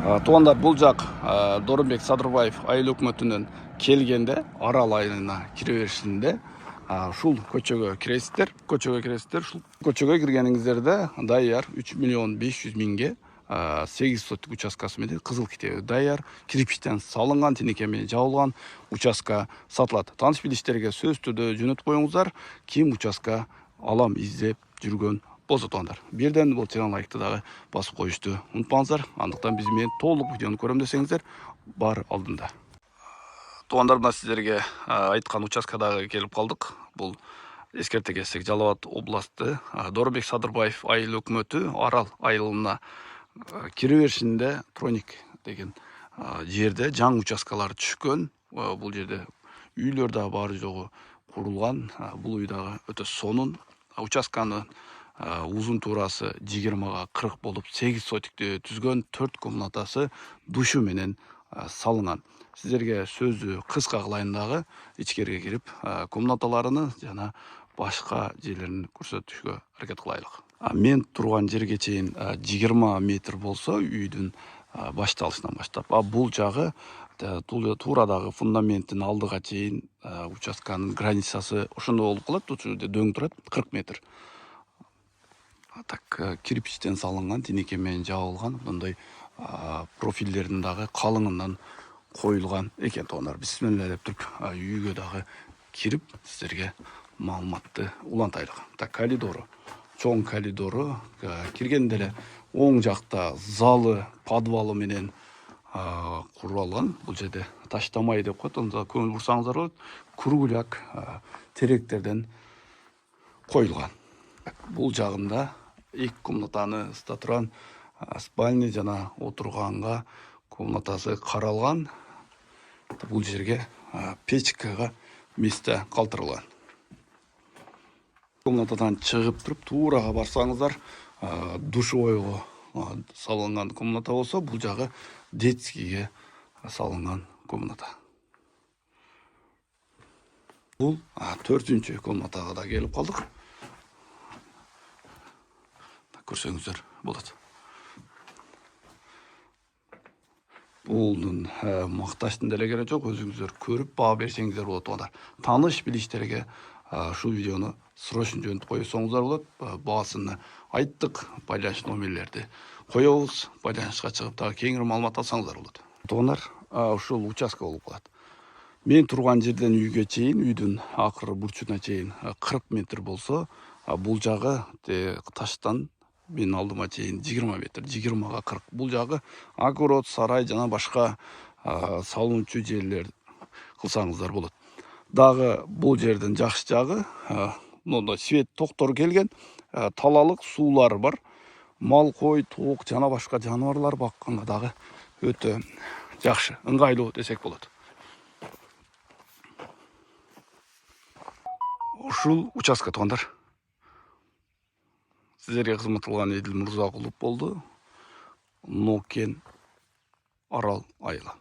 Туугандар, бул жак Дооронбек Садырбаев айыл өкмөтүнөн келгенде Арал айылына кире беришинде ушул көчөгө киресиздер. Ушул көчөгө киргениңиздерде даяр 3.500.000ге 8 сотик участкасы менен кызыл китеби даяр кирпичтен салынган, тинеке менен жабылган участка сатылат. Тааныш билиштерге сөзтүдө жөнөтүп коюңуздар, ким участка алам издеп жүргөн болсо. Туугандар, бирден бул ченел лайкты дагы басып коюшту унутпаңыздар. Андыктан биз менен толук видеону көрөм десеңиздер, бар алдында. Туугандар, мына сиздерге айткан участкадагы келип калдык. Бул эскерте кетсек, Жалал Абад областы Дооронбек Садырбаев айыл өкмөтү Арал айылына кире беришинде Троник деген жерде жаңы участкалар түшкөн. Бул жерде үйлөр да баары жогу курулган. Бул үй дагы өтө сонун. Участканы узун туурасы 20га 40 болуп, 8 сотикти түзгөн, 4 комнатасы душу менен салынган. Сиздерге сөздү кыска кылайын дагы, ичкерге кирип комнаталарыны жана башка жерлерин көрсөтүшкө аракет кылайлык. Мен турган жерге чейин 20 метр болсо, үйдүн башталышынан баштап, бул жагы туурадагы фундаменттин алдыга чейин участканын границасы ошондой болуп калат. Тут жерде дөң турат, 40 метр. Так кирпичтен салынган, тинеке менен жабылган, мындай профилдердин дагы калыңынан коюлган экен. Туугандар, бисмилла деп туруп үйгө дагы кирип сиздерге маалыматты улантайлык. Так, коридору, чоң коридору, киргенде эле оң жакта залы, подвалы менен курулган. Бул жерде таштамай деп коет, онда көңүл бурсаңыздар болот. Кургуляк теректерден коюлган. Бул жагында 2 комнатаны ысыта турган спальня жана отурганга комнатасы каралган. Бул жерге печкага место калтырылган. Комнатадан чыгып туруп туурага барсаңыздар, душевойго салынган комната болсо, бул жагы детскийге салынган комната. Бул 4-чү комнатага да келип калдык. Көрсөңүздөр болот. Булдун макташтын деле кереги жок, өзүңүздөр көрүп баа берсеңиздер болот. Туугандар, тааныш билиштерге ушул видеону срочно жөнөтүп койсоңуздар болот. Баасыны айттык, байланыш номерлерди коебуз. Байланышка чыгып дагы кеңири маалымат алсаңыздар болот. Туугандар, ушул участка болуп калат. Мен турган жерден үйгө чейин, үйдүн акыры бурчуна чейин 40 метр болсо, бул жагы таштан менин алдыма чейин 20 метр, 20га 40. Бул жагы огород, сарай жана башка салынуучу жерлер кылсаңыздар болот. Дагы бул жердин жакшы жагы, мындай свет токтор келген, талалык суулар бар. Мал, кой, тоок жана башка жаныбарлар бакканга дагы өтө жакшы, ыңгайлуу десек болот. Ушул участка, туугандар. Сиздерге кызмат кылган Эдил Мурзакулов болду. Нокен Арал айылы.